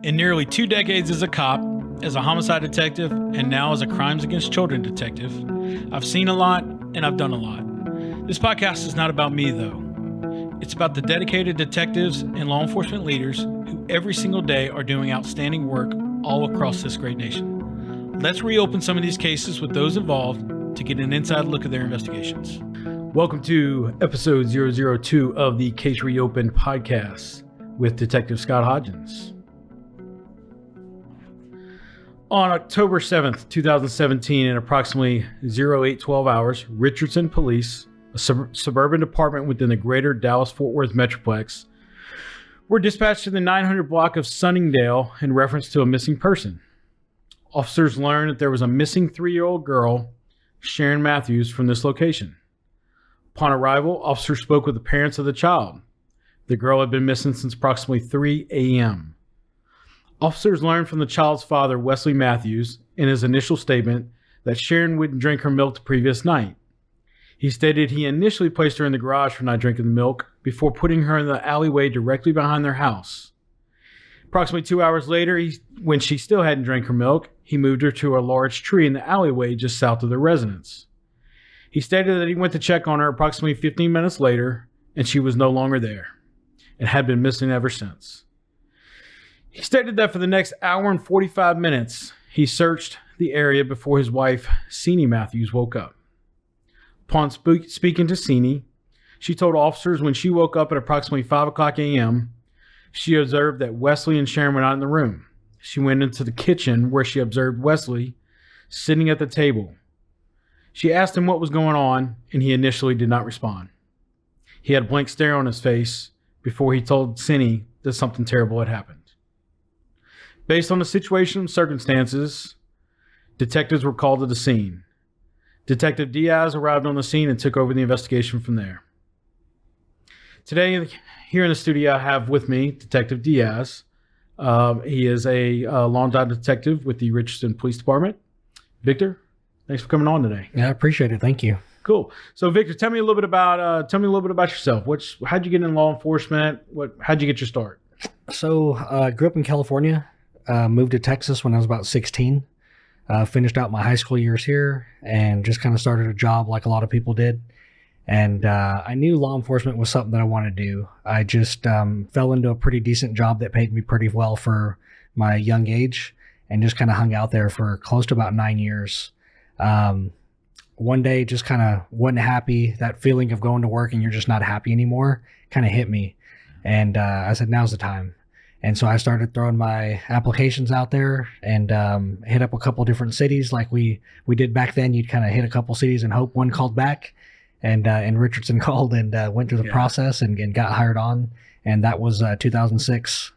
In nearly 2 decades as a cop, as a homicide detective, and now as a crimes against children detective, I've seen a lot and I've done a lot. This podcast is not about me, though. It's about the dedicated detectives and law enforcement leaders who every single day are doing outstanding work all across this great nation. Let's reopen some of these cases with those involved to get an inside look at their investigations. Welcome to episode 002 of the Case Reopened podcast with Detective Scott Hodgins. On October 7th, 2017, at approximately 0812 hours, Richardson Police, a suburban department within the greater Dallas-Fort Worth Metroplex, were dispatched to the 900 block of Sunningdale in reference to a missing person. Officers learned that there was a missing 3-year-old girl, Sharon Matthews, from this location. Upon arrival, officers spoke with the parents of the child. The girl had been missing since approximately 3 a.m. Officers learned from the child's father, Wesley Matthews, in his initial statement that Sharon wouldn't drink her milk the previous night. He stated he initially placed her in the garage for not drinking the milk before putting her in the alleyway directly behind their house. Approximately 2 hours later, when she still hadn't drank her milk, he moved her to a large tree in the alleyway just south of their residence. He stated that he went to check on her approximately 15 minutes later, and she was no longer there and had been missing ever since. He stated that for the next hour and 45 minutes, he searched the area before his wife, Sini Matthews, woke up. Upon speaking to Sini, she told officers when she woke up at approximately 5 o'clock a.m., she observed that Wesley and Sharon were not in the room. She went into the kitchen where she observed Wesley sitting at the table. She asked him what was going on, and he initially did not respond. He had a blank stare on his face before he told Sini that something terrible had happened. Based on the situation and circumstances, detectives were called to the scene. Detective Diaz arrived on the scene and took over the investigation from there. Today, here in the studio, I have with me Detective Diaz. He is a longtime detective with the Richardson Police Department. Victor, thanks for coming on today. Yeah, I appreciate it. Thank you. Cool. So, Victor, tell me a little bit about yourself. How'd you get in law enforcement? How'd you get your start? So, I grew up in California. Moved to Texas when I was about 16. Finished out my high school years here and just kind of started a job like a lot of people did. And I knew law enforcement was something that I wanted to do. I just fell into a pretty decent job that paid me pretty well for my young age and just kind of hung out there for close to about 9 years. One day just kind of wasn't happy. That feeling of going to work and you're just not happy anymore kind of hit me. And I said, now's the time. And so I started throwing my applications out there and hit up a couple different cities like we did back then. You'd kind of hit a couple cities and hope one called back. And Richardson called and went through the process and got hired on. And that was 2006.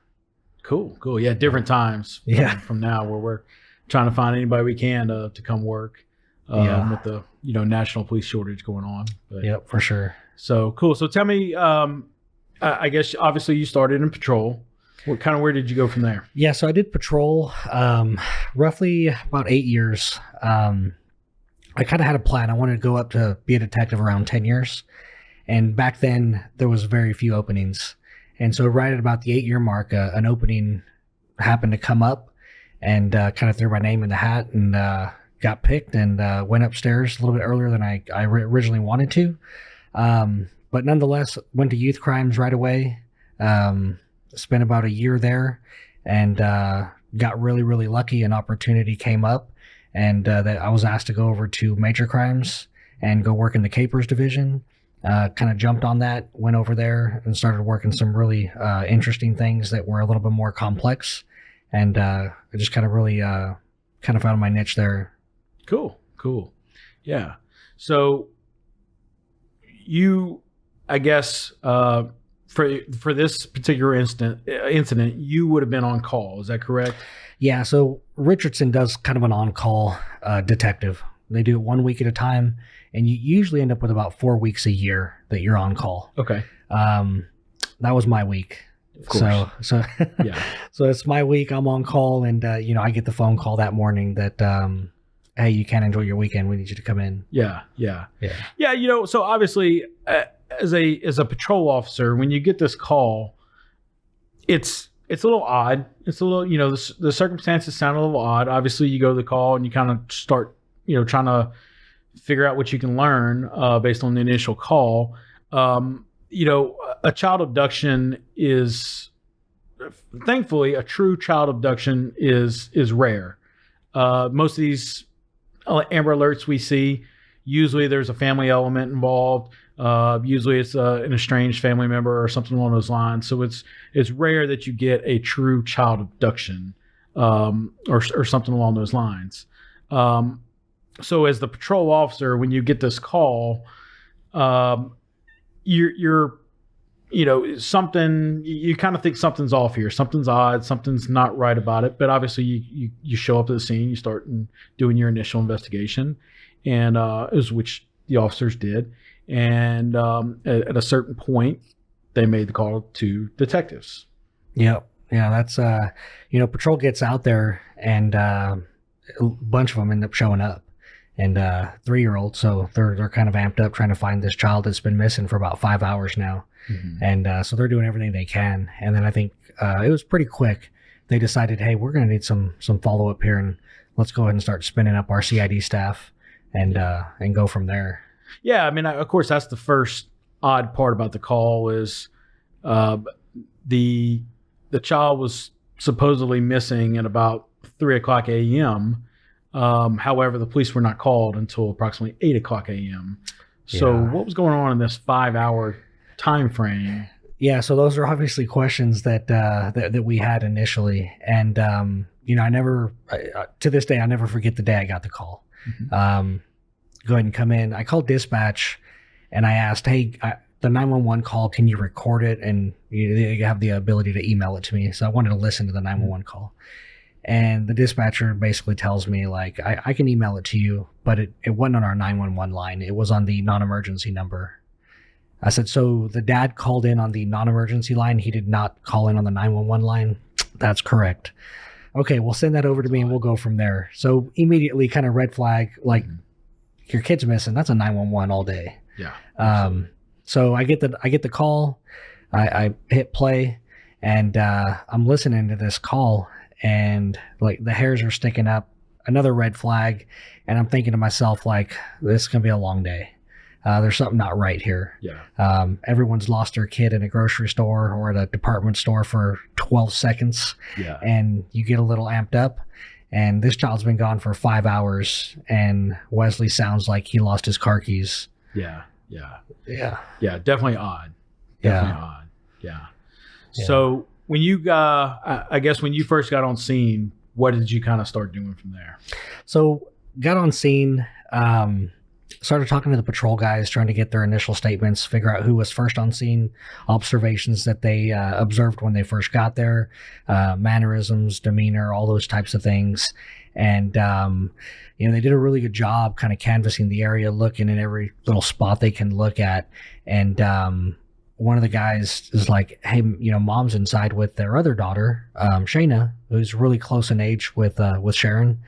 Cool. Yeah, different times from now where we're trying to find anybody we can to come work with the national police shortage going on. But, yep, for sure. So cool. So tell me, I guess obviously you started in patrol. Where did you go from there? Yeah, so I did patrol roughly about 8 years. I kind of had a plan. I wanted to go up to be a detective around 10 years. And back then, there was very few openings. And so right at about the 8-year mark, an opening happened to come up and kind of threw my name in the hat and got picked and went upstairs a little bit earlier than I originally wanted to. But nonetheless, went to youth crimes right away. Spent about a year there and got really, really lucky. An opportunity came up and that I was asked to go over to major crimes and go work in the capers division. Kind of jumped on that, went over there and started working some really interesting things that were a little bit more complex. And I just kind of really kind of found my niche there. Cool. Yeah. So you, I guess, for this particular incident, you would have been on call. Is that correct? Yeah. So Richardson does kind of an on-call detective. They do it 1 week at a time, and you usually end up with about 4 weeks a year that you're on call. Okay. That was my week. Of course. So yeah. So it's my week. I'm on call, and I get the phone call that morning that hey, you can't enjoy your weekend. We need you to come in. Yeah. So obviously, as a patrol officer, when you get this call, it's it's a little odd. It's a little, the circumstances sound a little odd. Obviously, you go to the call and you kind of start, trying to figure out what you can learn based on the initial call. A child abduction is, thankfully, a true child abduction is rare. Most of these Amber Alerts we see, usually there's a family element involved. Usually it's an estranged family member or something along those lines. So it's rare that you get a true child abduction or something along those lines. So as the patrol officer, when you get this call, you're something, you kind of think something's off here, something's odd, something's not right about it. But obviously you show up to the scene, you start doing your initial investigation, and which the officers did. And at a certain point, they made the call to detectives. Yep. Yeah, that's patrol gets out there, and a bunch of them end up showing up, and 3-year-olds, so they're kind of amped up trying to find this child that's been missing for about 5 hours now. Mm-hmm. And so they're doing everything they can. And then I think it was pretty quick. They decided, hey, we're going to need some follow up here, and let's go ahead and start spinning up our CID staff and go from there. Yeah, I mean, of course, that's the first odd part about the call is the child was supposedly missing at about 3:00 a.m. However, the police were not called until approximately 8:00 a.m. So what was going on in this 5-hour time frame? Yeah, so those are obviously questions that we had initially, and I never, to this day, I never forget the day I got the call. Mm-hmm. Go ahead and come in. I called dispatch, and I asked, hey, the 911 call, can you record it? And you have the ability to email it to me. So I wanted to listen to the 911 call. And the dispatcher basically tells me, like, I can email it to you, but it wasn't on our 911 line. It was on the non-emergency number. I said, so the dad called in on the non-emergency line. He did not call in on the 911 line. That's correct. Okay, well, send that over to me and we'll go from there. So immediately kind of red flag, like, your kid's missing. That's a 911 all day. Yeah. So I get the call. I hit play, and I'm listening to this call, and like the hairs are sticking up. Another red flag, and I'm thinking to myself, like, this is gonna be a long day. There's something not right here. Yeah. Everyone's lost their kid in a grocery store or at a department store for 12 seconds. Yeah. And you get a little amped up. And this child's been gone for 5 hours, and Wesley sounds like he lost his car keys. Yeah. Definitely odd. Yeah. So when you got, I guess when you first got on scene, what did you kind of start doing from there? So got on scene, started talking to the patrol guys, trying to get their initial statements, figure out who was first on scene, observations that they observed when they first got there, mannerisms, demeanor, all those types of things. And, they did a really good job kind of canvassing the area, looking in every little spot they can look at. And one of the guys is like, hey, mom's inside with their other daughter, Shayna, who's really close in age with Sharon.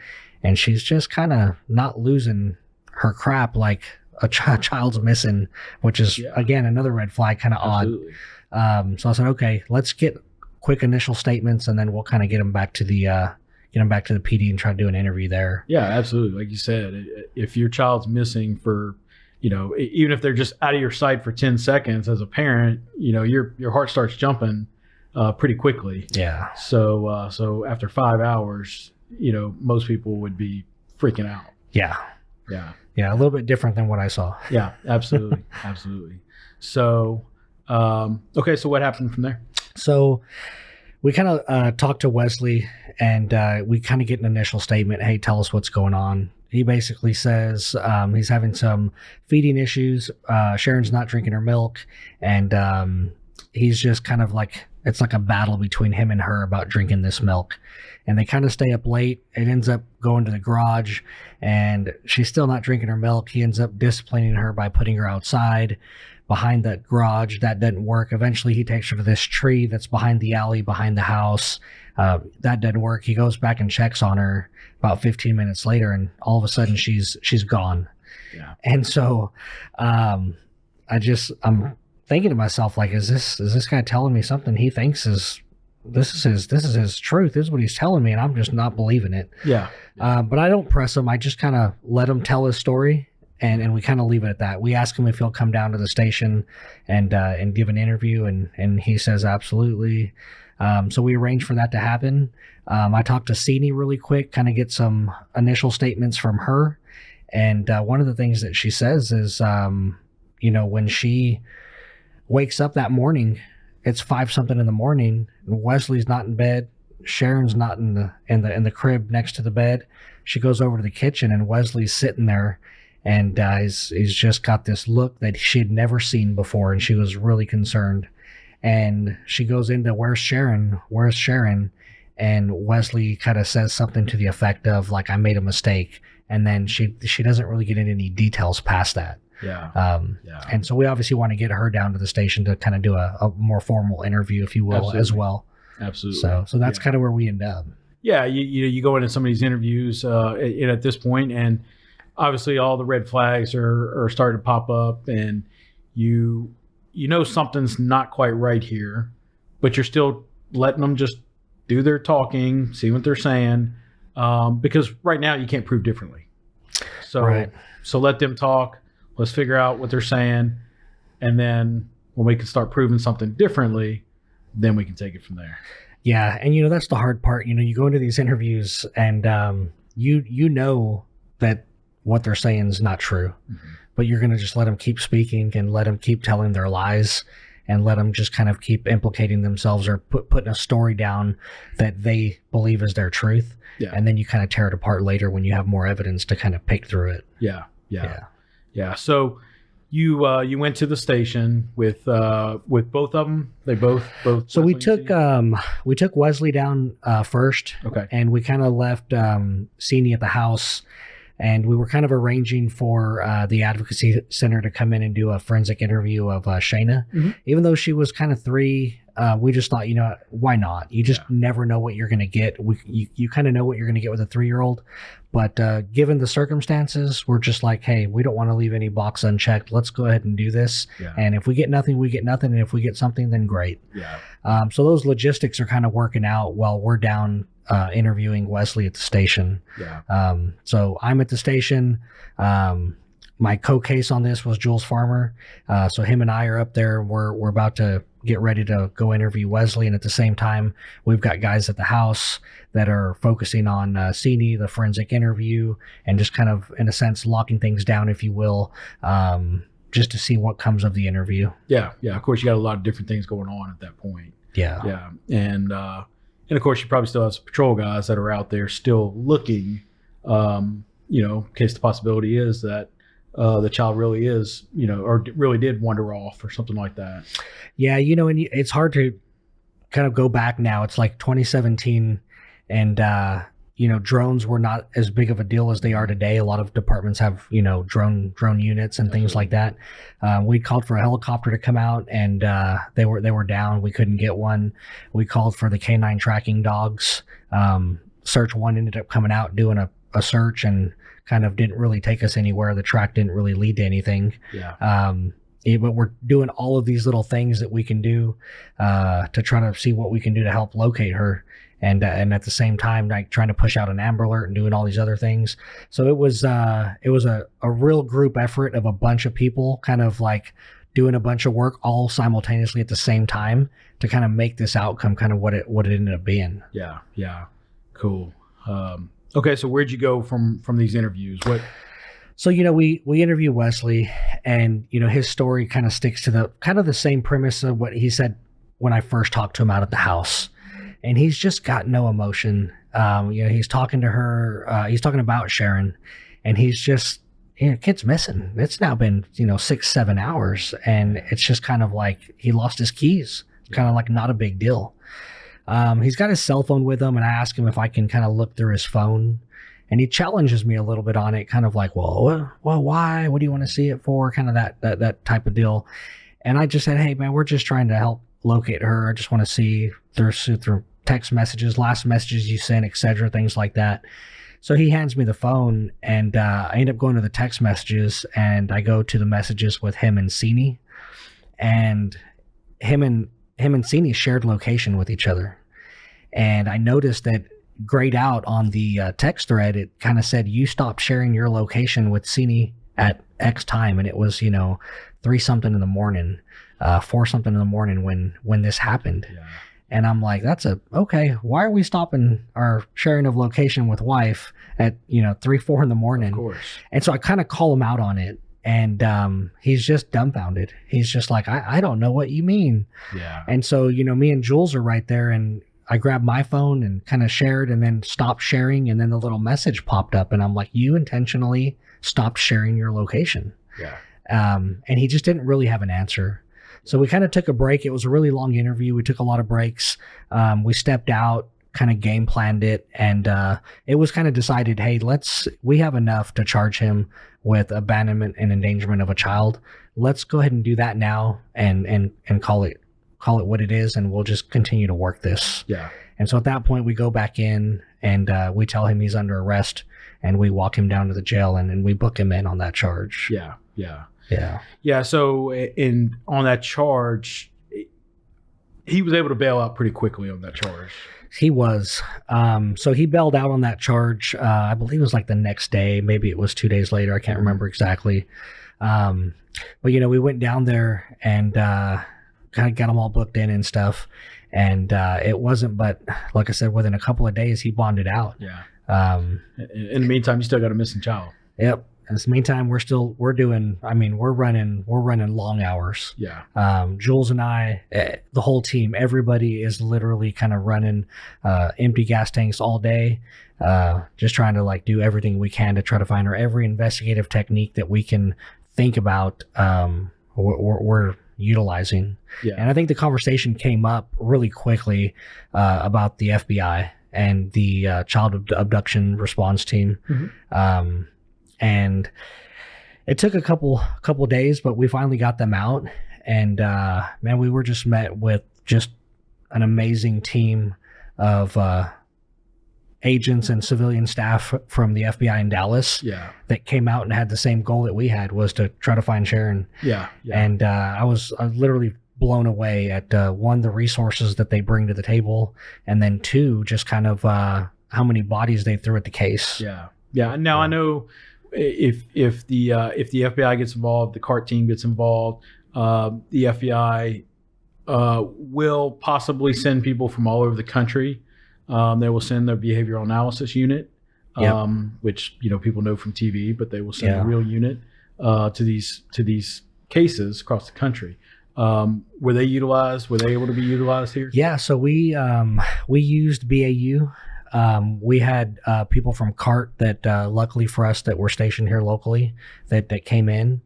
And she's just kind of not losing her crap like a child's missing, which is again another red flag, kind of odd. So I said, okay, let's get quick initial statements, and then we'll kind of get them back to the PD and try to do an interview there. Yeah, absolutely. Like you said, if your child's missing for, even if they're just out of your sight for 10 seconds, as a parent, your heart starts jumping pretty quickly. Yeah. So after 5 hours, most people would be freaking out. Yeah. Yeah, a little bit different than what I saw. Yeah, absolutely. Absolutely. So, okay, so what happened from there? So we kind of talked to Wesley, and we kind of get an initial statement. Hey, tell us what's going on. He basically says he's having some feeding issues. Sharon's not drinking her milk, and he's just kind of like, it's like a battle between him and her about drinking this milk. And they kind of stay up late. It ends up going to the garage, and she's still not drinking her milk. He ends up disciplining her by putting her outside behind that garage. That didn't work. Eventually, he takes her to this tree that's behind the alley, behind the house. That didn't work. He goes back and checks on her about 15 minutes later, and all of a sudden, she's gone. Yeah. And so I'm thinking to myself, like, is this guy telling me something he thinks is this is his truth. This is what he's telling me, and I'm just not believing it. Yeah. But I don't press him. I just kind of let him tell his story, and we kind of leave it at that. We ask him if he'll come down to the station and give an interview, and he says absolutely. So we arranged for that to happen. I talked to Sini really quick, kind of get some initial statements from her. And one of the things that she says is, when she wakes up that morning, it's 5 something in the morning, and Wesley's not in bed. Sharon's not in the crib next to the bed. She goes over to the kitchen, and Wesley's sitting there, and he's just got this look that she had never seen before, and she was really concerned. And she goes into, where's Sharon? Where's Sharon? And Wesley kind of says something to the effect of, like, I made a mistake. And then she doesn't really get into any details past that. Yeah. And so we obviously want to get her down to the station to kind of do a more formal interview, if you will, Absolutely. as well. Absolutely. So that's kind of where we end up. Yeah. You go into some of these interviews at this point, and obviously all the red flags are starting to pop up, and you know something's not quite right here, but you're still letting them just do their talking, see what they're saying, because right now you can't prove differently. So Right. So let them talk. Let's figure out what they're saying, and then when we can start proving something differently, then we can take it from there. Yeah, and that's the hard part. You go into these interviews, and you know that what they're saying is not true, but you're going to just let them keep speaking and let them keep telling their lies, and let them just kind of keep implicating themselves or putting a story down that they believe is their truth. Yeah. And then you kind of tear it apart later when you have more evidence to kind of pick through it. Yeah. So you went to the station with both of them. They both. So we Wesley and took Wesley down first. Okay. And we kind of left Sini at the house, and we were kind of arranging for the advocacy center to come in and do a forensic interview of Shayna. Even though she was kind of 3, we just thought, why not? You just never know what you're going to get. You kind of know what you're going to get with a 3-year-old, but given the circumstances, we're just like, hey, we don't want to leave any box unchecked. Let's go ahead and do this. Yeah. And if we get nothing, we get nothing. And if we get something, then great. Yeah. So those logistics are kind of working out while we're down interviewing Wesley at the station. Yeah. So I'm at the station. My co-case on this was Jules Farmer. So him and I are up there. We're about to get ready to go interview Wesley. And at the same time, we've got guys at the house that are focusing on Sini, the forensic interview, and just kind of, in a sense, locking things down, if you will, just to see what comes of the interview. Yeah. Of course, you got a lot of different things going on at that point. Yeah. And of course, you probably still have some patrol guys that are out there still looking, in case the possibility is that the child really is, or really did wander off or something like that. Yeah, and it's hard to kind of go back now. It's like 2017, and drones were not as big of a deal as they are today. A lot of departments have drone units and things like that. We called for a helicopter to come out, and they were down. We couldn't get one. We called for the canine tracking dogs. Search one ended up coming out doing a search, and kind of didn't really take us anywhere. The track didn't really lead to anything. Yeah. But we're doing all of these little things that we can do to try to see what we can do to help locate her, and at the same time, like, trying to push out an Amber Alert and doing all these other things. So it was a real group effort of a bunch of people, kind of like doing a bunch of work all simultaneously at the same time to kind of make this outcome kind of what it ended up being. Yeah. Cool. Okay, so where'd you go from these interviews? What? So, we interview Wesley, and, his story kind of sticks to the same premise of what he said when I first talked to him out at the house. And he's just got no emotion. He's talking to her, he's talking about Sharon, and he's just, kid's missing. It's now been, 6-7 hours, and it's just kind of like he lost his keys. Kind of like not a big deal. He's got his cell phone with him, and I ask him if I can kind of look through his phone. And he challenges me a little bit on it, kind of like, well, why? What do you want to see it for? Kind of that type of deal. And I just said, hey, man, we're just trying to help locate her. I just want to see through text messages, last messages you sent, etc., things like that. So he hands me the phone, and I end up going to the text messages, and I go to the messages with him and Sini, and him and Sini shared location with each other. And I noticed that grayed out on the text thread, it kind of said, you stopped sharing your location with Cine at X time. And it was, 3 something in the morning, 4 something in the morning when this happened. Yeah. And I'm like, okay. Why are we stopping our sharing of location with wife at, 3, 4 in the morning? Of course. And so I kind of call him out on it. And he's just dumbfounded. He's just like, I don't know what you mean. Yeah. And so, me and Jules are right there, and I grabbed my phone and kind of shared and then stopped sharing. And then the little message popped up, and I'm like, you intentionally stopped sharing your location. Yeah. And he just didn't really have an answer. So we kind of took a break. It was a really long interview. We took a lot of breaks. We stepped out, kind of game planned it. And it was kind of decided, hey, we have enough to charge him with abandonment and endangerment of a child. Let's go ahead and do that now and call it what it is. And we'll just continue to work this. Yeah. And so at that point we go back in and we tell him he's under arrest, and we walk him down to the jail and we book him in on that charge. Yeah. Yeah. Yeah. Yeah. So on that charge, he was able to bail out pretty quickly on that charge. He was. So he bailed out on that charge. I believe it was like the next day. Maybe it was 2 days later. I can't remember exactly. But we went down there and kind of got him all booked in and stuff. And it wasn't, but like I said, within a couple of days, he bonded out. Yeah. In the meantime, you still got a missing child. Yep. In the meantime, we're running long hours. Yeah. Jules and I, the whole team, everybody is literally kind of running empty gas tanks all day, just trying to do everything we can to try to find her. Every investigative technique that we can think about, we're utilizing. Yeah. And I think the conversation came up really quickly about the FBI and the child abduction response team. Mm-hmm. And it took a couple days, but we finally got them out. And man, we were just met with just an amazing team of agents and civilian staff from the FBI in Dallas. Yeah. That came out and had the same goal that we had, was to try to find Sharon. Yeah. Yeah. And I was literally blown away at one, the resources that they bring to the table, and then two, just kind of how many bodies they threw at the case. Yeah. Yeah. Now I know if the FBI gets involved, the CART team gets involved, the FBI will possibly send people from all over the country. They will send their behavioral analysis unit, which people know from TV, but they will send a real unit to these cases across the country. Were they utilized? Were they able to be utilized here? Yeah. So we used BAU. We had people from CART that luckily for us that were stationed here locally that came in.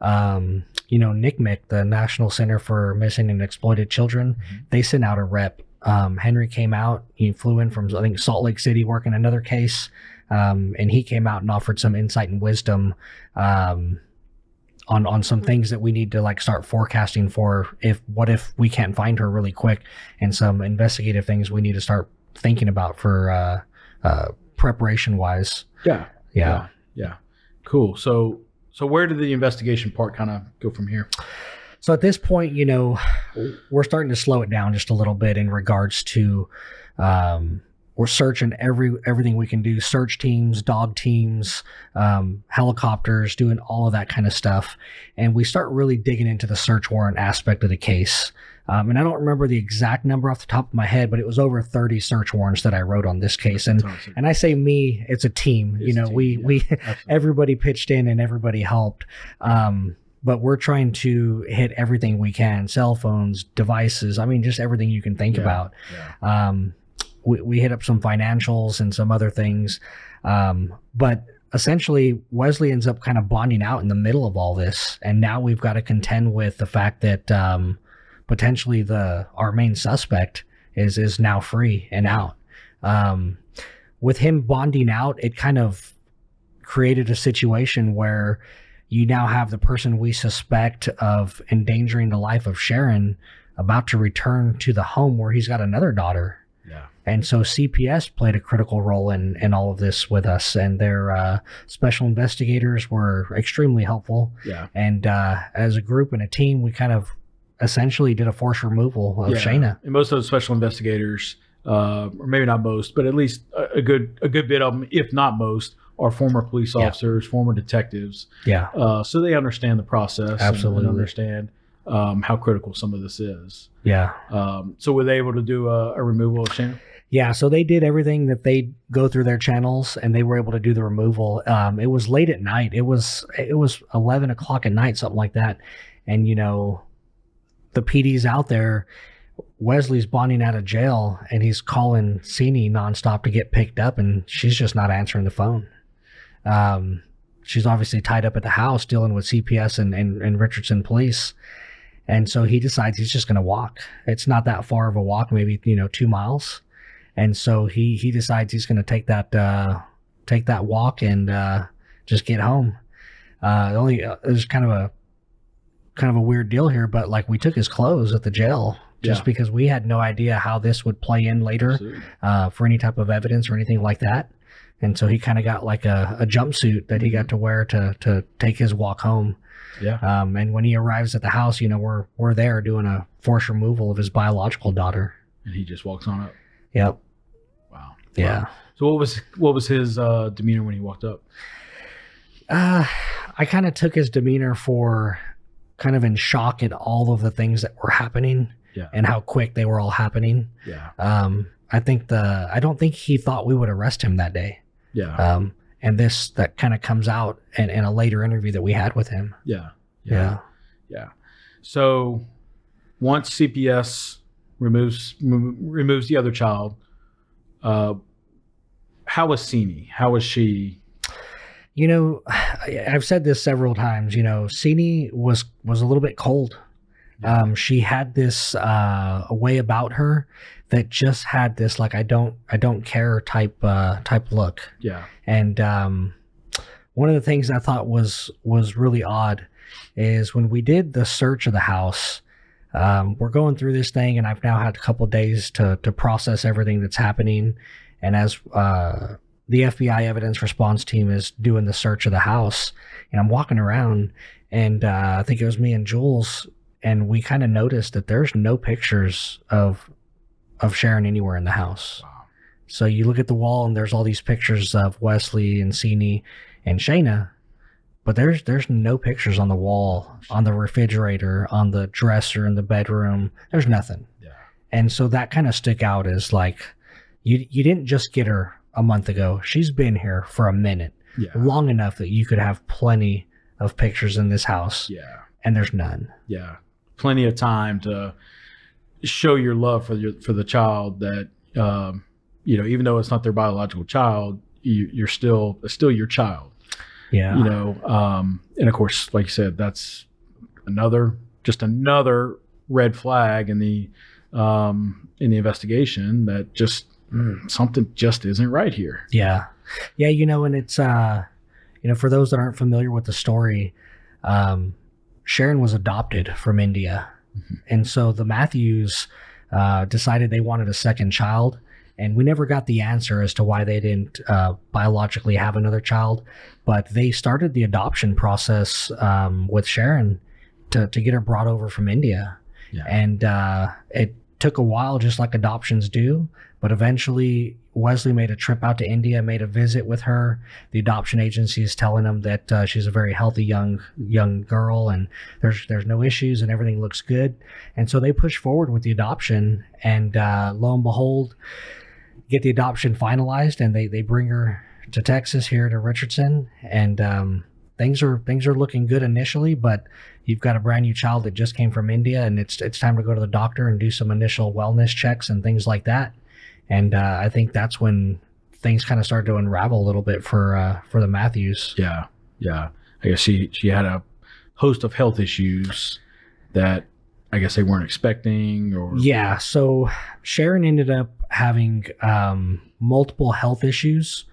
NCMEC, the National Center for Missing and Exploited Children, mm-hmm. they sent out a rep. Henry came out. He flew in from, I think, Salt Lake City working another case. And he came out and offered some insight and wisdom on some things that we need to start forecasting for what if we can't find her really quick, and some investigative things we need to start thinking about for preparation wise. Yeah. Cool. So where did the investigation part kind of go from here? So at this point, we're starting to slow it down just a little bit in regards to we're searching everything we can do: search teams, dog teams, helicopters, doing all of that kind of stuff. And we start really digging into the search warrant aspect of the case. And I don't remember the exact number off the top of my head, but it was over 30 search warrants that I wrote on this case. And I say me, it's a team. We everybody pitched in and everybody helped. But we're trying to hit everything we can: cell phones, devices. Just everything you can think about. Yeah. We hit up some financials and some other things. But essentially, Wesley ends up kind of bonding out in the middle of all this. And now we've got to contend with the fact that potentially our main suspect is now free and out. With him bonding out, it kind of created a situation where you now have the person we suspect of endangering the life of Sharon about to return to the home where he's got another daughter. Yeah. And so CPS played a critical role in all of this with us, and their special investigators were extremely helpful. Yeah. And as a group and a team, we kind of essentially did a forced removal of Shayna. And most of those special investigators or maybe not most, but at least a good bit of them, if not most, are former police officers, former detectives. Yeah. So they understand the process. Absolutely. And understand how critical some of this is. Yeah. So were they able to do a removal of Shannon? Yeah, so they did everything that they go through their channels, and they were able to do the removal. It was late at night. It was 11 o'clock at night, something like that. And the PD's out there. Wesley's bonding out of jail, and he's calling Sini nonstop to get picked up, and she's just not answering the phone. She's obviously tied up at the house dealing with CPS and Richardson police. And so he decides he's just going to walk. It's not that far of a walk, maybe 2 miles. And so he decides he's going to take that walk and just get home. There's kind of a weird deal here, but like we took his clothes at the jail just because we had no idea how this would play in later for any type of evidence or anything like that. And so he kind of got like a jumpsuit that he got to wear to take his walk home. Yeah. And when he arrives at the house, we're there doing a forced removal of his biological daughter. And he just walks on up. Yep. Wow. Yeah. Wow. So what was his demeanor when he walked up? I kind of took his demeanor for kind of in shock at all of the things that were happening and how quick they were all happening. Yeah. I don't think he thought we would arrest him that day. Yeah. And that kind of comes out in a later interview that we had with him. Yeah. Yeah. Yeah. So once CPS removes the other child, how was Sini? How was she? I've said this several times. Sini was a little bit cold. She had this way about her that just had this like I don't care type look. Yeah. And one of the things I thought was really odd is when we did the search of the house. We're going through this thing, and I've now had a couple of days to process everything that's happening. And as the FBI evidence response team is doing the search of the house, and I'm walking around, and I think it was me and Jules, and we kind of noticed that there's no pictures of Sharon anywhere in the house. Wow. So you look at the wall, and there's all these pictures of Wesley and Sini and Shayna, but there's no pictures on the wall, on the refrigerator, on the dresser in the bedroom. There's nothing. Yeah. And so that kind of stuck out as like, you didn't just get her a month ago. She's been here for a minute, long enough that you could have plenty of pictures in this house. Yeah. And there's none. Yeah. Plenty of time to show your love for the child that, even though it's not their biological child, it's still your child. Yeah. And of course, like you said, that's another red flag in the investigation that just something just isn't right here. Yeah. Yeah. And it's, for those that aren't familiar with the story, Sharon was adopted from India. Mm-hmm. And so the Matthews decided they wanted a second child. And we never got the answer as to why they didn't biologically have another child. But they started the adoption process with Sharon to get her brought over from India. Yeah. And it took a while, just like adoptions do. But eventually, Wesley made a trip out to India, made a visit with her. The adoption agency is telling him that she's a very healthy young girl, and there's no issues, and everything looks good. And so they push forward with the adoption, and lo and behold, get the adoption finalized, and they bring her to Texas here to Richardson, and things are looking good initially, but you've got a brand new child that just came from India, and it's time to go to the doctor and do some initial wellness checks and things like that. And I think that's when things kind of started to unravel a little bit for the Matthews. Yeah. I guess she had a host of health issues that I guess they weren't expecting, or yeah. So Sharon ended up having multiple health issues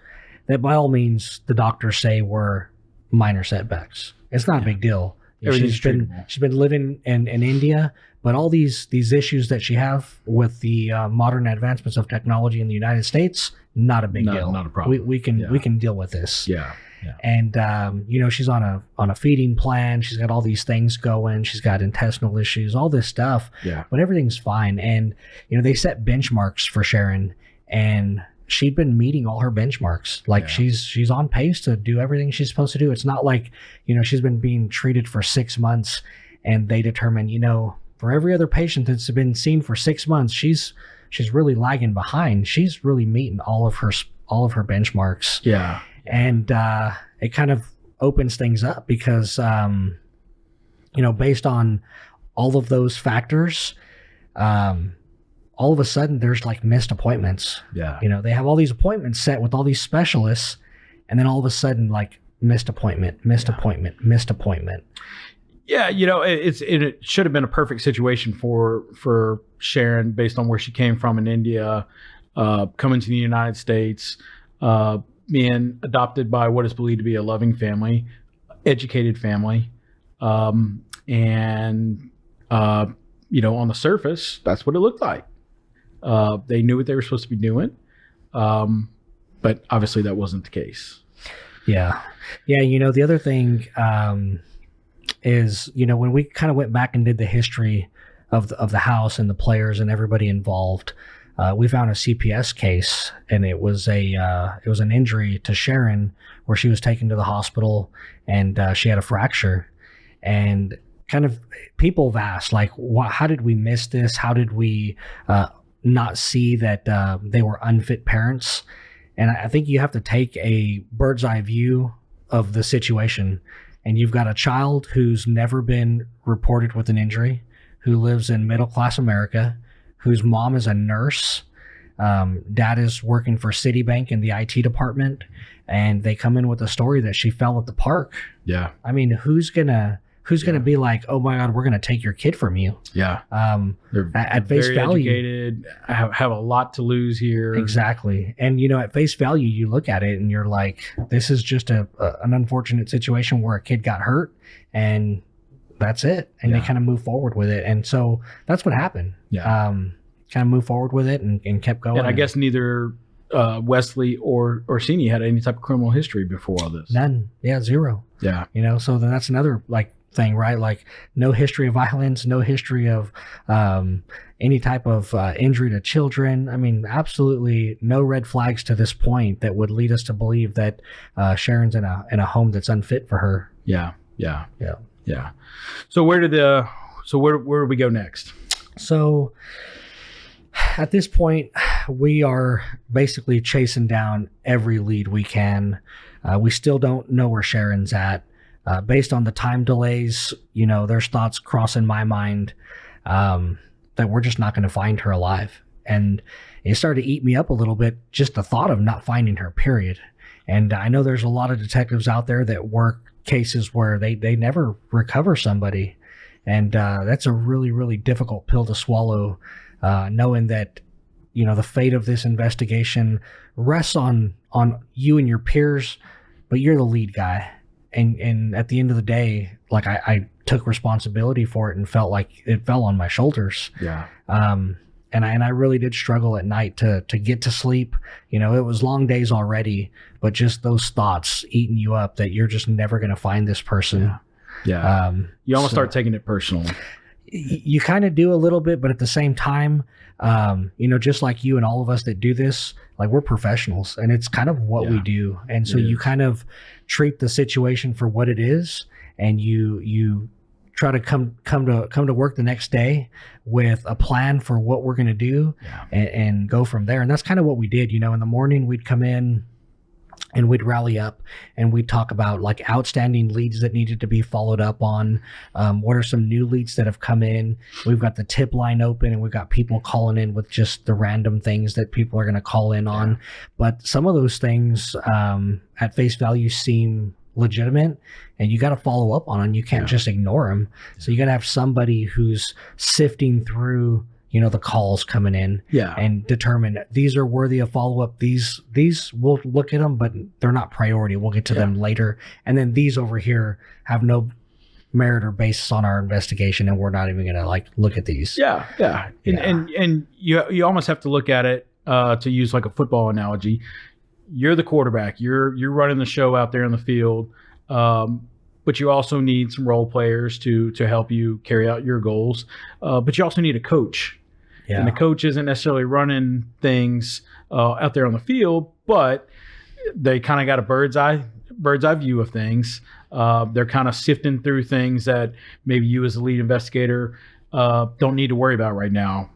that, by all means, the doctors say were minor setbacks. It's not a big deal. She's been living in India, but all these issues that she have with the modern advancements of technology in the United States, not a big deal. Not a problem. We can deal with this. Yeah. Yeah. And she's on a feeding plan. She's got all these things going. She's got intestinal issues, all this stuff. Yeah. But everything's fine. And they set benchmarks for Sharon, and she'd been meeting all her benchmarks. Like she's on pace to do everything she's supposed to do. It's not like she's been being treated for 6 months, and they determine for every other patient that's been seen for 6 months, she's really lagging behind. She's really meeting all of her benchmarks. Yeah. And it kind of opens things up because, based on all of those factors, all of a sudden there's like missed appointments. Yeah. They have all these appointments set with all these specialists, and then all of a sudden, like, missed appointment. Yeah, it should have been a perfect situation for Sharon based on where she came from in India, coming to the United States, being adopted by what is believed to be a loving family, educated family, and on the surface, that's what it looked like. They knew what they were supposed to be doing, but obviously that wasn't the case. Yeah. The other thing is, when we kind of went back and did the history of the house and the players and everybody involved, we found a CPS case, and it was an injury to Sharon where she was taken to the hospital, and she had a fracture. And kind of people have asked, like, how did we miss this? How did we not see that they were unfit parents? And I think you have to take a bird's eye view of the situation. And you've got a child who's never been reported with an injury, who lives in middle-class America, whose mom is a nurse. Dad is working for Citibank in the IT department, and they come in with a story that she fell at the park. Yeah. I mean, who's gonna be like, oh my God, we're gonna take your kid from you? Yeah. They're at face very value, educated, have a lot to lose here. Exactly. And at face value, you look at it and you're like, this is just an unfortunate situation where a kid got hurt, and that's it. And they kind of move forward with it. And so that's what happened. Yeah. Kind of moved forward with it and kept going. And I guess neither Wesley or Orsini had any type of criminal history before all this. None. Yeah, zero. Yeah. So then that's another thing, right? Like, no history of violence, no history of any type of injury to children. I mean, absolutely no red flags to this point that would lead us to believe that Sharon's in a home that's unfit for her. Yeah. So where do we go next? So at this point, we are basically chasing down every lead we can. We still don't know where Sharon's at. Based on the time delays, there's thoughts crossing my mind that we're just not going to find her alive. And it started to eat me up a little bit, just the thought of not finding her, period. And I know there's a lot of detectives out there that work cases where they never recover somebody. And that's a really, really difficult pill to swallow, knowing that, the fate of this investigation rests on you and your peers, but you're the lead guy. And at the end of the day, like, I took responsibility for it and felt like it fell on my shoulders. Yeah. And I really did struggle at night to get to sleep. It was long days already, but just those thoughts eating you up that you're just never going to find this person. Yeah. You almost start taking it personal. You kind of do a little bit, but at the same time, just like you and all of us that do this, like, we're professionals, and it's kind of what we do. And so you kind of treat the situation for what it is, and you try to come to work the next day with a plan for what we're going to do, and go from there. And that's kind of what we did. In the morning we'd come in and we'd rally up and we'd talk about, like, outstanding leads that needed to be followed up on. What are some new leads that have come in? We've got the tip line open, and we've got people calling in with just the random things that people are going to call in on. But some of those things at face value seem legitimate, and you got to follow up on them. You can't just ignore them. So you got to have somebody who's sifting through the calls coming in, and determine these are worthy of follow-up. These we'll look at them, but they're not priority. We'll get to them later. And then these over here have no merit or basis on our investigation, and we're not even going to look at these. And you almost have to look at it, to use like a football analogy. you're the quarterback. You're running the show out there in the field, but you also need some role players to help you carry out your goals. But you also need a coach, and the coach isn't necessarily running things out there on the field, but they kind of got a bird's eye view of things. They're kind of sifting through things that maybe you as the lead investigator don't need to worry about right now.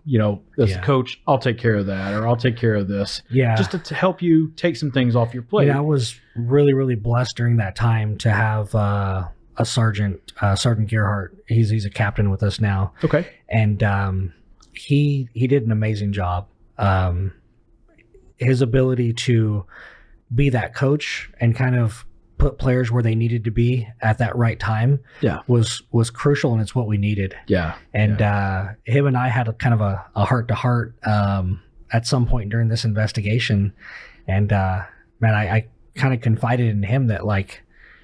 As a coach, I'll take care of that, or I'll take care of this. Yeah. Just to help you take some things off your plate. I was really, really blessed during that time to have a Sergeant Gerhardt. He's a captain with us now. Okay. And he did an amazing job. His ability to be that coach and kind of put players where they needed to be at that right time was crucial, and it's what we needed. And him and I had a kind of a heart-to-heart at some point during this investigation, and man, I kind of confided in him that, like,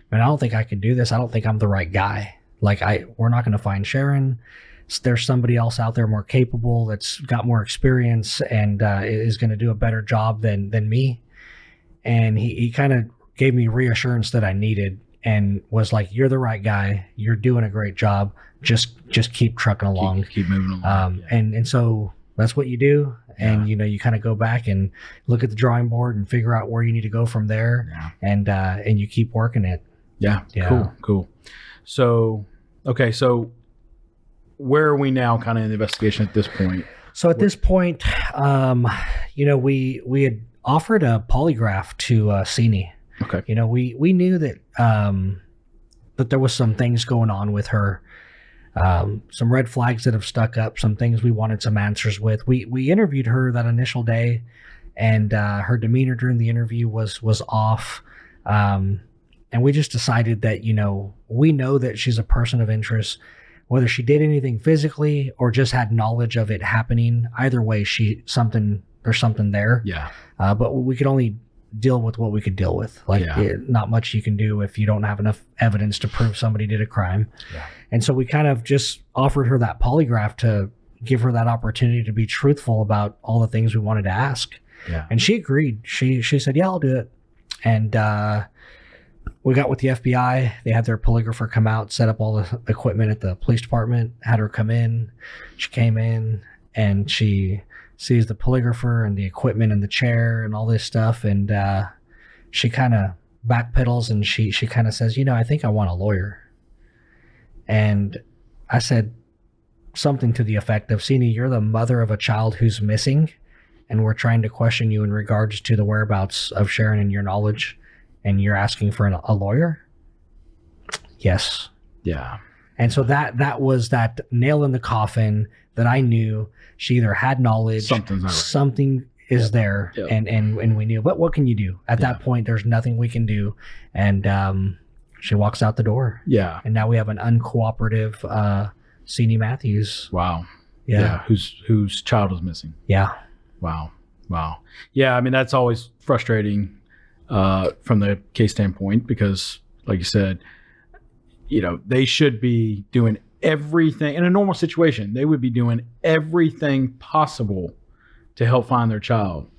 man, I don't think I can do this. I don't think I'm the right guy. Like, we're not going to find Sharon. There's somebody else out there more capable, that's got more experience, and is going to do a better job than me. And he kind of gave me reassurance that I needed, and was like, you're the right guy. You're doing a great job. Just keep trucking along. Keep moving along. And so that's what you do. And, you kind of go back and look at the drawing board and figure out where you need to go from there. And you keep working it. Yeah. Cool. So, okay. So where are we now kind of in the investigation at this point? So at this point, we had offered a polygraph to Sini. Okay. We knew that that there was some things going on with her, some red flags that have stuck up, some things we wanted some answers with. We interviewed her that initial day, and her demeanor during the interview was off, and we just decided that we know that she's a person of interest, whether she did anything physically or just had knowledge of it happening. Either way, there's something there. But we could only deal with what we could deal with. Not much you can do if you don't have enough evidence to prove somebody did a crime. And so we kind of just offered her that polygraph to give her that opportunity to be truthful about all the things we wanted to ask. And she agreed. She said, yeah, I'll do it. And we got with the FBI. They had their polygrapher come out, set up all the equipment at the police department, had her come in. She came in and she sees the polygrapher and the equipment and the chair and all this stuff. And she kind of backpedals, and she kind of says, I think I want a lawyer. And I said something to the effect of, Sini, you're the mother of a child who's missing, and we're trying to question you in regards to the whereabouts of Sharon and your knowledge, and you're asking for a lawyer? Yes. And so that was that nail in the coffin that I knew she either had knowledge, something is there, and we knew. But what can you do? At that point, there's nothing we can do. And she walks out the door. And now we have an uncooperative Sini Matthews. Wow. Whose child is missing. Wow. Yeah, I mean, that's always frustrating from the case standpoint, because, like you said, they should be doing everything in a normal situation. They would be doing everything possible to help find their child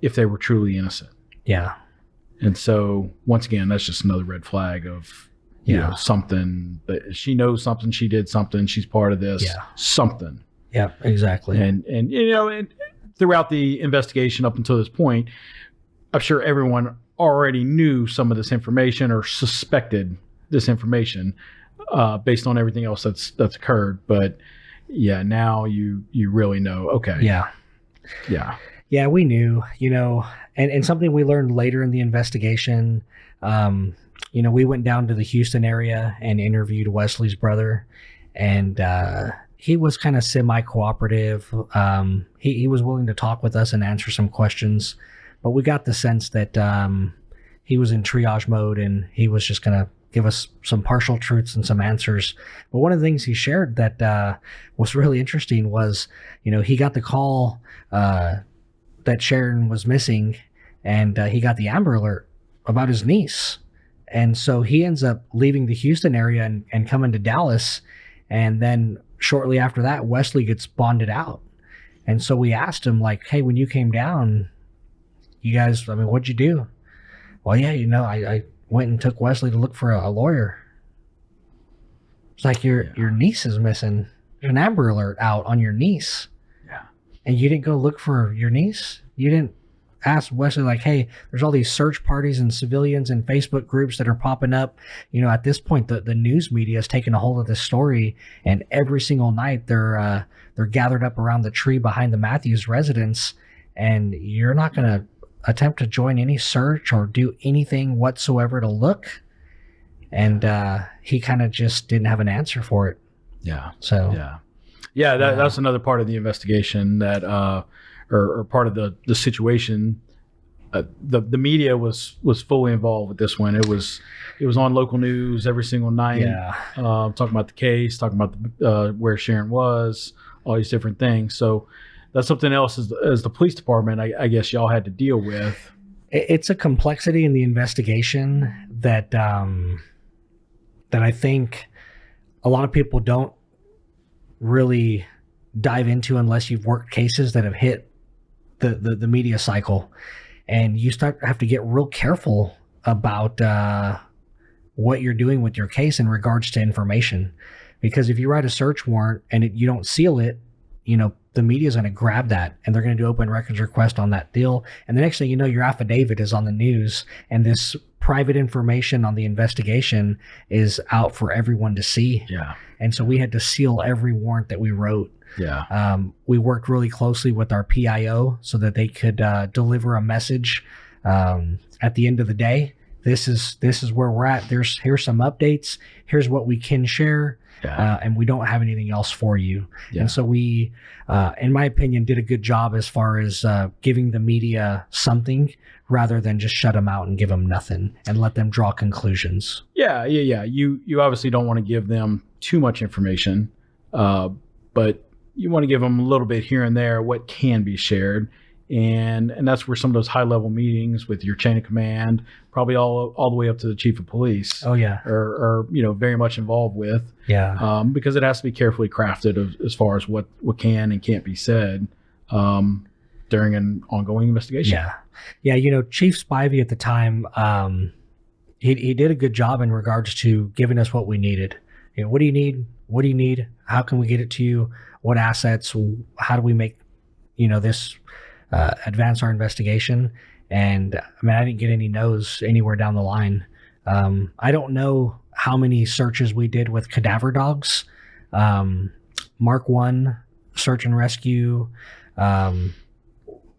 if they were truly innocent. And so, once again, that's just another red flag of something that she knows, something she did, something she's part of this, something. Exactly. And throughout the investigation up until this point, I'm sure everyone already knew some of this information or suspected this information based on everything else that's occurred. But now you really know. Okay. Yeah, we knew, and something we learned later in the investigation, we went down to the Houston area and interviewed Wesley's brother, and he was kind of semi-cooperative. He was willing to talk with us and answer some questions, but we got the sense that he was in triage mode, and he was just going to give us some partial truths and some answers. But one of the things he shared that was really interesting was, he got the call that Sharon was missing, and he got the Amber Alert about his niece. And so he ends up leaving the Houston area and coming to Dallas. And then shortly after that, Wesley gets bonded out. And so we asked him, like, hey, when you came down, you guys, I mean, what'd you do? Well, yeah, I went and took Wesley to look for a lawyer. It's like your niece is missing. There's an Amber Alert out on your niece. Yeah. And you didn't go look for your niece? You didn't ask Wesley, like, hey, there's all these search parties and civilians and Facebook groups that are popping up. At this point, the news media is taking a hold of this story, and every single night they're gathered up around the tree behind the Matthews residence, and you're not going to attempt to join any search or do anything whatsoever to look. And he kind of just didn't have an answer for it. Yeah. So that's another part of the investigation that or part of the situation. The media was fully involved with this one. It was on local news every single night. Yeah. Talking about the case, talking about where Sharon was, all these different things. So that's something else as the police department, I guess y'all had to deal with. It's a complexity in the investigation that I think a lot of people don't really dive into unless you've worked cases that have hit the media cycle, and you have to get real careful about what you're doing with your case in regards to information, because if you write a search warrant and you don't seal it, the media is going to grab that and they're going to do open records request on that deal, and the next thing you know, your affidavit is on the news and this private information on the investigation is out for everyone to see. Yeah. And so we had to seal every warrant that we wrote. Yeah. We worked really closely with our PIO so that they could deliver a message at the end of the day. This is where we're at. Here's some updates. Here's what we can share. Yeah. And we don't have anything else for you. Yeah. And so we, in my opinion, did a good job as far as giving the media something rather than just shut them out and give them nothing and let them draw conclusions. Yeah. You obviously don't want to give them too much information, but you want to give them a little bit here and there what can be shared. And that's where some of those high level meetings with your chain of command, probably all the way up to the chief of police. Oh yeah. Are very much involved with. Yeah. Because it has to be carefully crafted as far as what can and can't be said during an ongoing investigation. Yeah. Chief Spivey at the time, he did a good job in regards to giving us what we needed. What do you need? What do you need? How can we get it to you? What assets? How do we make this advance our investigation? And I mean, I didn't get any no's anywhere down the line. I don't know how many searches we did with cadaver dogs. Mark 1 search and rescue. I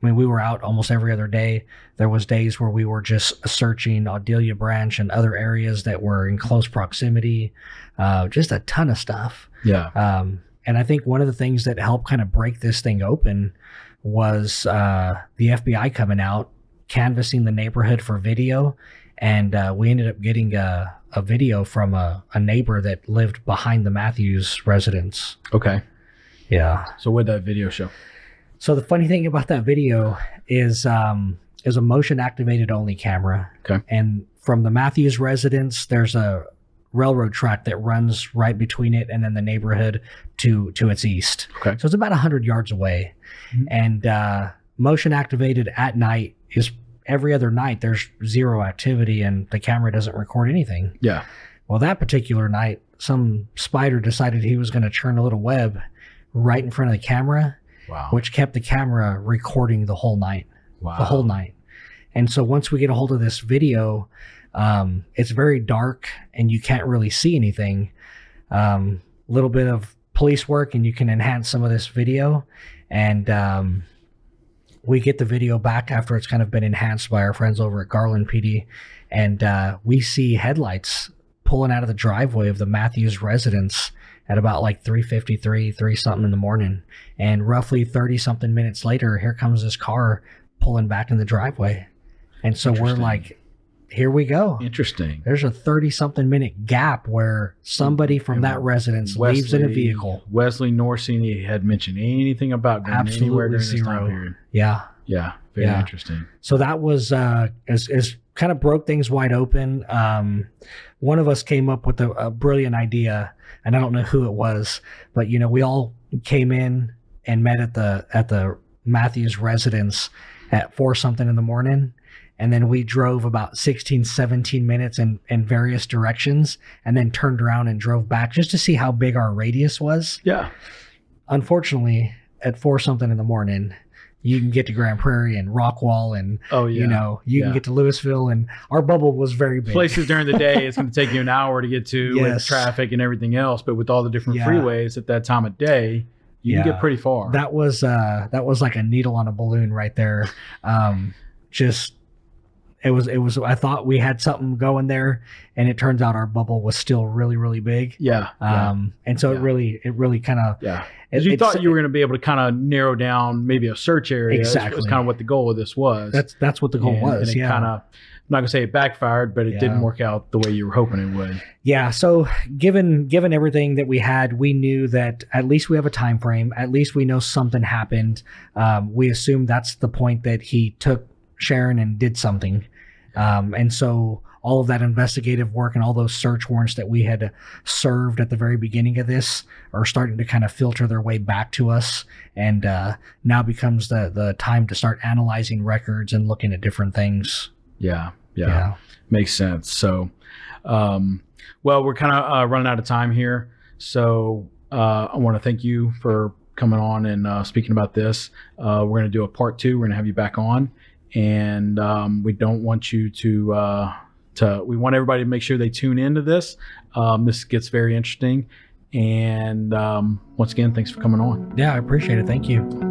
mean, we were out almost every other day. There was days where we were just searching Audelia Branch and other areas that were in close proximity. Just a ton of stuff. Yeah. And I think one of the things that helped kind of break this thing open was the FBI coming out, canvassing the neighborhood for video. And we ended up getting a video from a neighbor that lived behind the Matthews residence. Okay. Yeah. So what did that video show? So the funny thing about that video is a motion activated only camera. Okay. And from the Matthews residence, there's a railroad track that runs right between it and then the neighborhood to its east. Okay. So it's about 100 yards away. Mm-hmm. And motion activated at night is every other night there's zero activity and the camera doesn't record anything. Yeah. Well, that particular night, some spider decided he was going to churn a little web right in front of the camera. Wow. Which kept the camera recording the whole night. Wow. The whole night. And so once we get a hold of this video, it's very dark and you can't really see anything. Little bit of police work and you can enhance some of this video. And we get the video back after it's kind of been enhanced by our friends over at Garland PD. And we see headlights pulling out of the driveway of the Matthews residence at about like 3:53, 3 something in the morning. And roughly 30 something minutes later, here comes this car pulling back in the driveway. And so we're like, here we go. Interesting. There's a 30 something minute gap where somebody from that residence leaves in a vehicle. Wesley nor seen had mentioned anything about going anywhere during this time period. Yeah. Yeah. Very interesting. So that was is kind of broke things wide open. One of us came up with a brilliant idea, and I don't know who it was, but we all came in and met at the Matthews residence, at 4 something in the morning. And then we drove about 16, 17 minutes in various directions and then turned around and drove back just to see how big our radius was. Yeah. Unfortunately, at 4 something in the morning, you can get to Grand Prairie and Rockwall and, you can get to Louisville, and our bubble was very big. Places during the day, it's going to take you an hour to get to with Yes. traffic and everything else. But with all the different freeways at that time of day, you can get pretty far. That was like a needle on a balloon right there. It was, I thought we had something going there, and it turns out our bubble was still really, really big. Yeah. And so it really kind of, As you thought you were going to be able to kind of narrow down maybe a search area. Exactly. That's kind of what the goal of this was. That's what the goal was. And it kind of, I'm not going to say it backfired, but it didn't work out the way you were hoping it would. Yeah. So given everything that we had, we knew that at least we have a time frame. At least we know something happened. We assume that's the point that he took Sharon and did something. And so all of that investigative work and all those search warrants that we had served at the very beginning of this are starting to kind of filter their way back to us. And now becomes the time to start analyzing records and looking at different things. Yeah. Makes sense. So, well, we're kind of running out of time here. So I want to thank you for coming on and speaking about this. We're going to do a part 2. We're going to have you back on. And we don't want you to we want everybody to make sure they tune into this. This gets very interesting. And once again, thanks for coming on. Yeah, I appreciate it. Thank you.